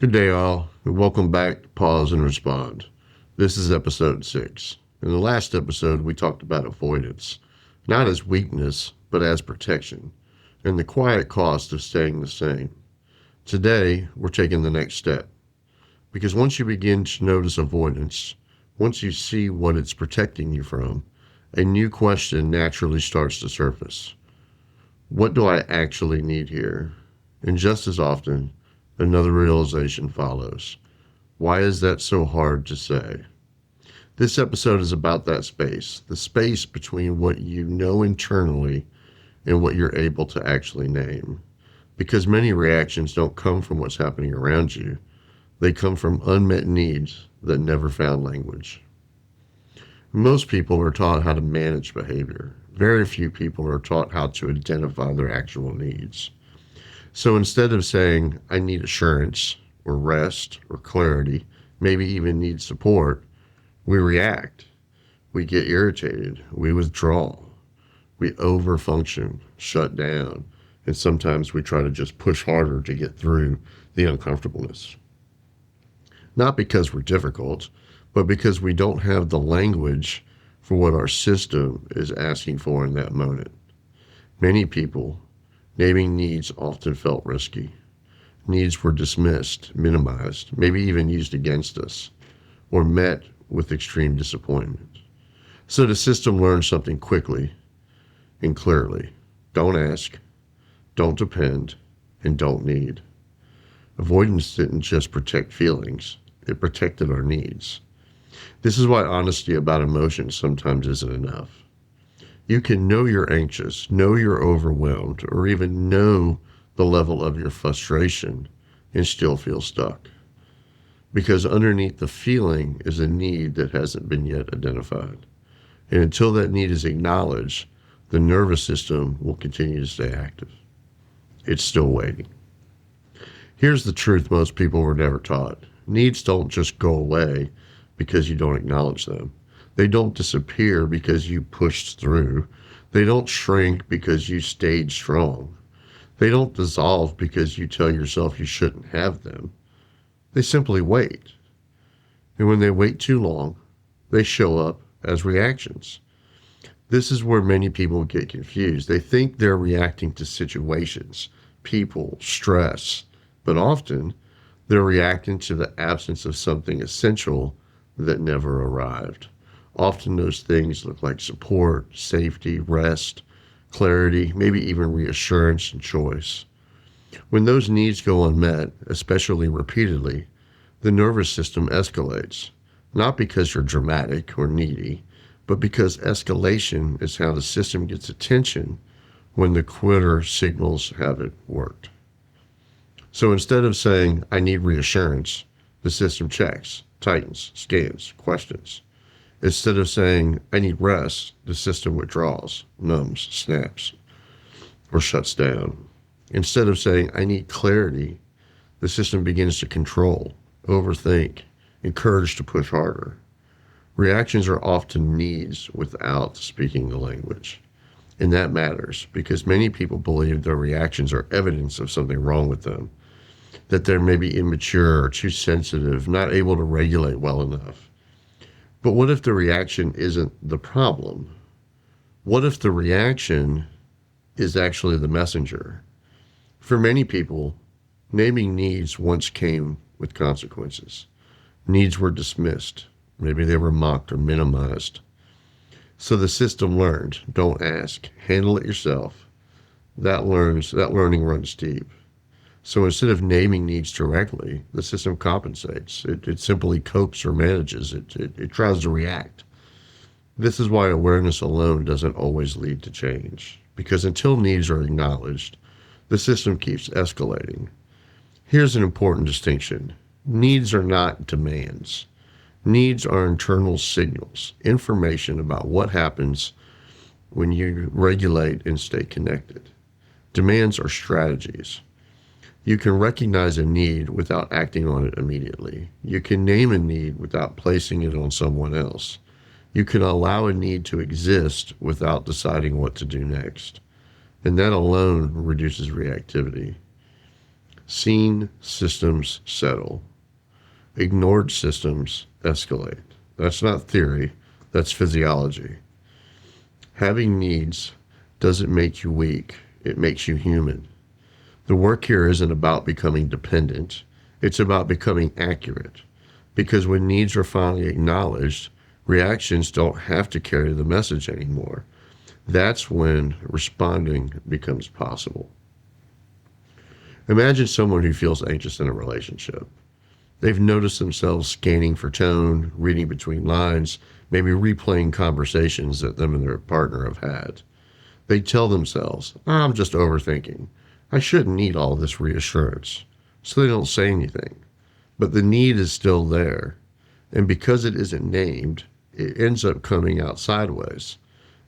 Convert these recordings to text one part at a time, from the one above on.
Good day, all, and welcome back to Pause and Respond. This is episode 6. In the last episode, we talked about avoidance, not as weakness, but as protection, and the quiet cost of staying the same. Today, we're taking the next step, because once you begin to notice avoidance, once you see what it's protecting you from, a new question naturally starts to surface. What do I actually need here? And just as often, another realization follows. Why is that so hard to say? This episode is about that space, the space between what you know internally and what you're able to actually name. Because many reactions don't come from what's happening around you. They come from unmet needs that never found language. Most people are taught how to manage behavior. Very few people are taught how to identify their actual needs. So instead of saying, I need assurance, or rest, or clarity, maybe even need support, we react. We get irritated. We withdraw. We overfunction, shut down, and sometimes we try to just push harder to get through the uncomfortableness. Not because we're difficult, but because we don't have the language for what our system is asking for in that moment. Many people, naming needs often felt risky. Needs were dismissed, minimized, maybe even used against us, or met with extreme disappointment. So the system learned something quickly and clearly. Don't ask, don't depend, and don't need. Avoidance didn't just protect feelings, it protected our needs. This is why honesty about emotions sometimes isn't enough. You can know you're anxious, know you're overwhelmed, or even know the level of your frustration and still feel stuck. Because underneath the feeling is a need that hasn't been yet identified. And until that need is acknowledged, the nervous system will continue to stay active. It's still waiting. Here's the truth most people were never taught. Needs don't just go away because you don't acknowledge them. They don't disappear because you pushed through. They don't shrink because you stayed strong. They don't dissolve because you tell yourself you shouldn't have them. They simply wait. And when they wait too long, they show up as reactions. This is where many people get confused. They think they're reacting to situations, people, stress, but often they're reacting to the absence of something essential that never arrived. Often those things look like support, safety, rest, clarity, maybe even reassurance and choice. When those needs go unmet, especially repeatedly, the nervous system escalates, not because you're dramatic or needy, but because escalation is how the system gets attention when the quitter signals haven't worked. So instead of saying, I need reassurance, the system checks, tightens, scans, questions. Instead of saying, I need rest, the system withdraws, numbs, snaps, or shuts down. Instead of saying, I need clarity, the system begins to control, overthink, encourage to push harder. Reactions are often needs without speaking the language. And that matters because many people believe their reactions are evidence of something wrong with them, that they're maybe immature or too sensitive, not able to regulate well enough. But what if the reaction isn't the problem? What if the reaction is actually the messenger? For many people, naming needs once came with consequences. Needs were dismissed. Maybe they were mocked or minimized. So the system learned, don't ask, handle it yourself. That learning runs deep. So instead of naming needs directly, the system compensates. It simply copes or manages. It tries to react. This is why awareness alone doesn't always lead to change. Because until needs are acknowledged, the system keeps escalating. Here's an important distinction. Needs are not demands. Needs are internal signals, information about what happens when you regulate and stay connected. Demands are strategies. You can recognize a need without acting on it immediately. You can name a need without placing it on someone else. You can allow a need to exist without deciding what to do next. And that alone reduces reactivity. Seen systems settle. Ignored systems escalate. That's not theory, that's physiology. Having needs doesn't make you weak, it makes you human. The work here isn't about becoming dependent, it's about becoming accurate. Because when needs are finally acknowledged, reactions don't have to carry the message anymore. That's when responding becomes possible. Imagine someone who feels anxious in a relationship. They've noticed themselves scanning for tone, reading between lines, maybe replaying conversations that them and their partner have had. They tell themselves, I'm just overthinking. I shouldn't need all this reassurance. So they don't say anything. But the need is still there. And because it isn't named, it ends up coming out sideways.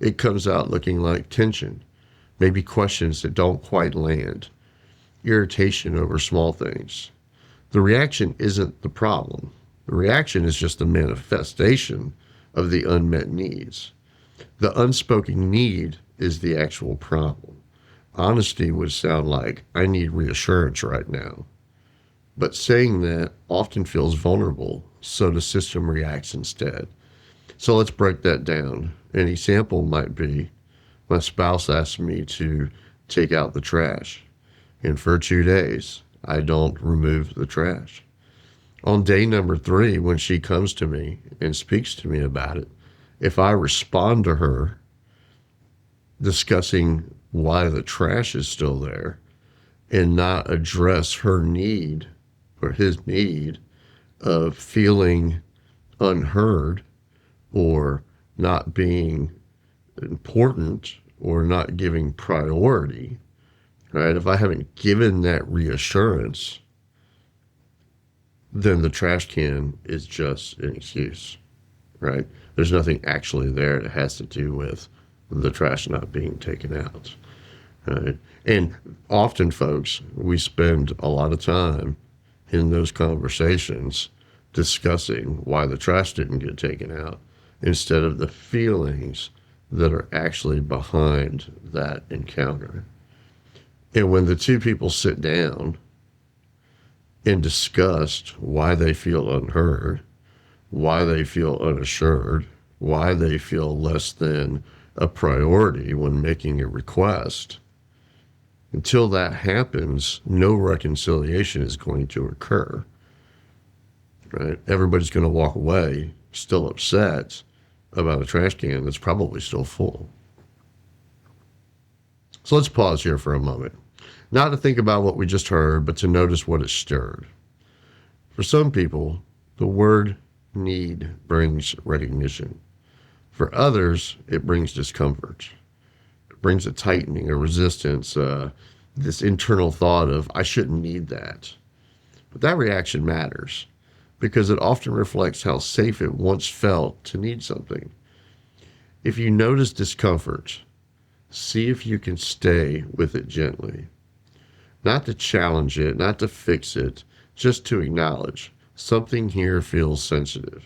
It comes out looking like tension, maybe questions that don't quite land, irritation over small things. The reaction isn't the problem. The reaction is just a manifestation of the unmet needs. The unspoken need is the actual problem. Honesty would sound like, I need reassurance right now. But saying that often feels vulnerable, so the system reacts instead. So let's break that down. An example might be, my spouse asks me to take out the trash, and for 2 days, I don't remove the trash. On day number 3, when she comes to me and speaks to me about it, if I respond to her discussing why the trash is still there and not address her need or his need of feeling unheard or not being important or not giving priority, right? If I haven't given that reassurance, then the trash can is just an excuse, right? There's nothing actually there that has to do with the trash not being taken out, right? And often, folks, we spend a lot of time in those conversations discussing why the trash didn't get taken out instead of the feelings that are actually behind that encounter. And when the two people sit down and discuss why they feel unheard, why they feel unassured, why they feel less than a priority when making a request, until that happens, no reconciliation is going to occur, right? Everybody's going to walk away still upset about a trash can that's probably still full. So let's pause here for a moment. Not to think about what we just heard, but to notice what it stirred. For some people, the word need brings recognition. For others, it brings discomfort. It brings a tightening, a resistance, this internal thought of, I shouldn't need that. But that reaction matters because it often reflects how safe it once felt to need something. If you notice discomfort, see if you can stay with it gently. Not to challenge it, not to fix it, just to acknowledge something here feels sensitive.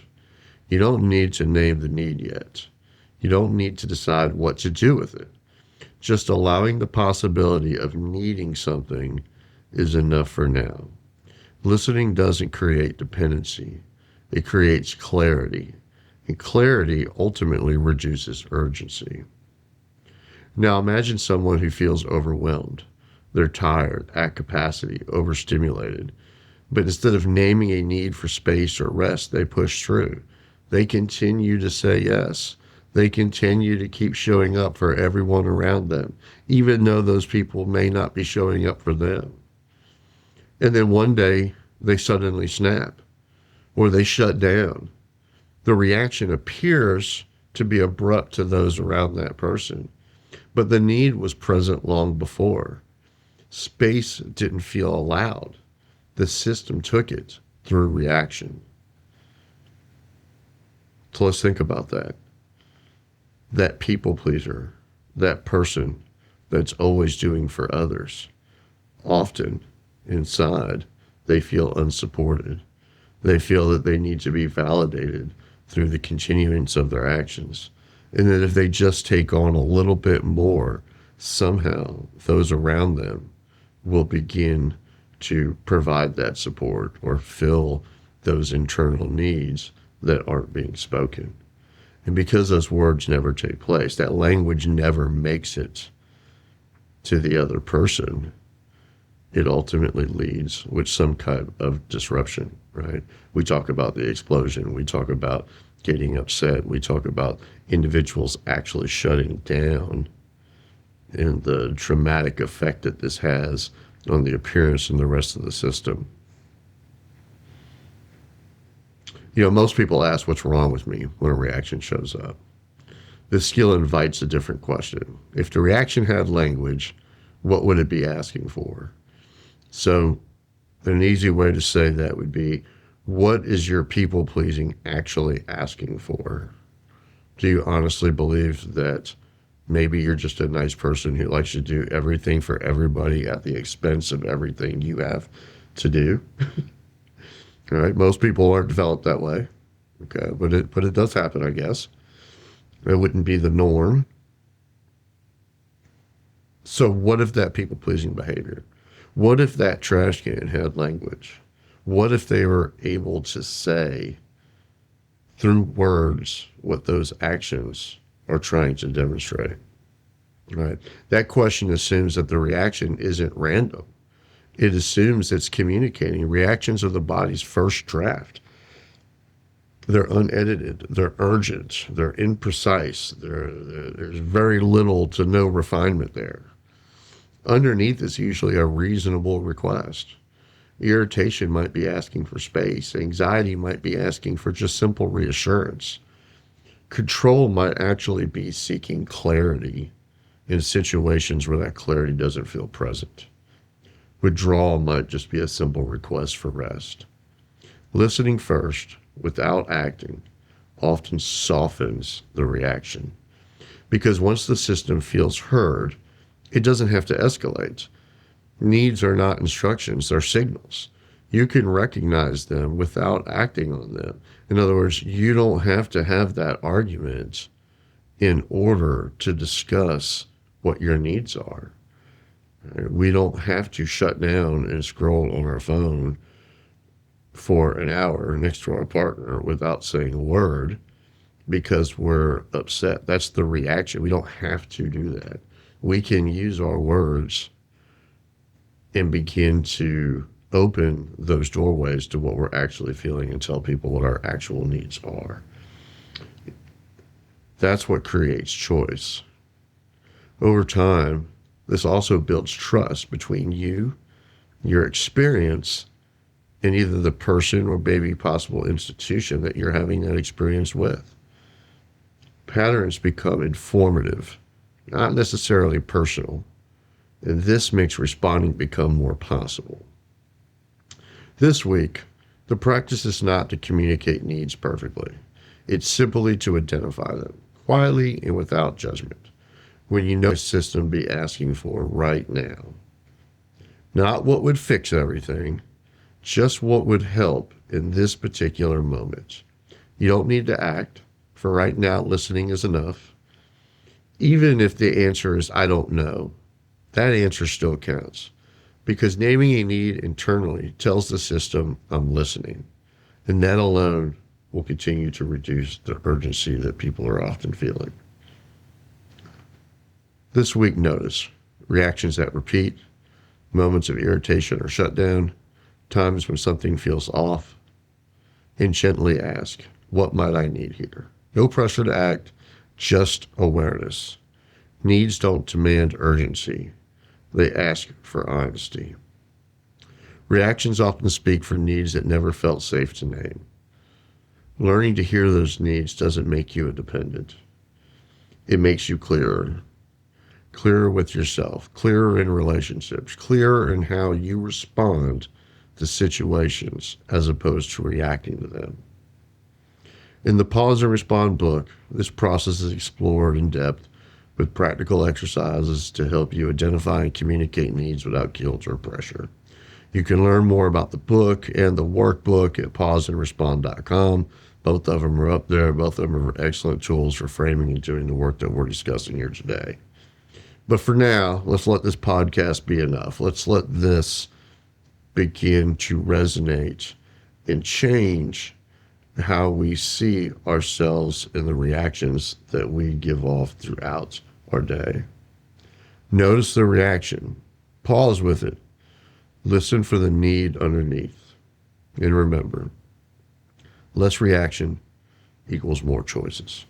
You don't need to name the need yet. You don't need to decide what to do with it. Just allowing the possibility of needing something is enough for now. Listening doesn't create dependency. It creates clarity. And clarity ultimately reduces urgency. Now imagine someone who feels overwhelmed. They're tired, at capacity, overstimulated. But instead of naming a need for space or rest, they push through. They continue to say yes. They continue to keep showing up for everyone around them, even though those people may not be showing up for them. And then one day, they suddenly snap, or they shut down. The reaction appears to be abrupt to those around that person, but the need was present long before. Space didn't feel allowed. The system took it through reaction. So let's think about that. That people pleaser, that person that's always doing for others, often inside they feel unsupported. They feel that they need to be validated through the continuance of their actions. And that if they just take on a little bit more, somehow those around them will begin to provide that support or fill those internal needs that aren't being spoken. And because those words never take place, that language never makes it to the other person, it ultimately leads with some kind of disruption, right? We talk about the explosion. We talk about getting upset. We talk about individuals actually shutting down and the traumatic effect that this has on the appearance and the rest of the system. You know, most people ask what's wrong with me when a reaction shows up. This skill invites a different question. If the reaction had language, what would it be asking for? So an easy way to say that would be, what is your people pleasing actually asking for? Do you honestly believe that maybe you're just a nice person who likes to do everything for everybody at the expense of everything you have to do? All right, most people aren't developed that way. Okay, but it does happen, I guess. It wouldn't be the norm. So what if that people-pleasing behavior? What if that trash can had language? What if they were able to say through words what those actions are trying to demonstrate? Right? That question assumes that the reaction isn't random. It assumes it's communicating. Reactions are the body's first draft. They're unedited. They're urgent. They're imprecise. There's very little to no refinement there. Underneath is usually a reasonable request. Irritation might be asking for space. Anxiety might be asking for just simple reassurance. Control might actually be seeking clarity in situations where that clarity doesn't feel present. Withdrawal might just be a simple request for rest. Listening first, without acting, often softens the reaction. Because once the system feels heard, it doesn't have to escalate. Needs are not instructions, they're signals. You can recognize them without acting on them. In other words, you don't have to have that argument in order to discuss what your needs are. We don't have to shut down and scroll on our phone for an hour next to our partner without saying a word because we're upset. That's the reaction. We don't have to do that. We can use our words and begin to open those doorways to what we're actually feeling and tell people what our actual needs are. That's what creates choice. Over time, this also builds trust between you, your experience, and either the person or maybe possible institution that you're having that experience with. Patterns become informative, not necessarily personal, and this makes responding become more possible. This week, the practice is not to communicate needs perfectly. It's simply to identify them, quietly and without judgment, when you know a system be asking for right now. Not what would fix everything, just what would help in this particular moment. You don't need to act. For right now, listening is enough. Even if the answer is, I don't know, that answer still counts. Because naming a need internally tells the system, I'm listening. And that alone will continue to reduce the urgency that people are often feeling. This week, notice reactions that repeat, moments of irritation or shutdown, times when something feels off, and gently ask, what might I need here? No pressure to act, just awareness. Needs don't demand urgency. They ask for honesty. Reactions often speak for needs that never felt safe to name. Learning to hear those needs doesn't make you a dependent. It makes you clearer. Clearer with yourself, clearer in relationships, clearer in how you respond to situations as opposed to reacting to them. In the Pause and Respond book, this process is explored in depth with practical exercises to help you identify and communicate needs without guilt or pressure. You can learn more about the book and the workbook at pauseandrespond.com. Both of them are up there. Both of them are excellent tools for framing and doing the work that we're discussing here today. But for now, let's let this podcast be enough. Let's let this begin to resonate and change how we see ourselves and the reactions that we give off throughout our day. Notice the reaction. Pause with it. Listen for the need underneath. And remember, less reaction equals more choices.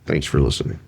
Thanks for listening.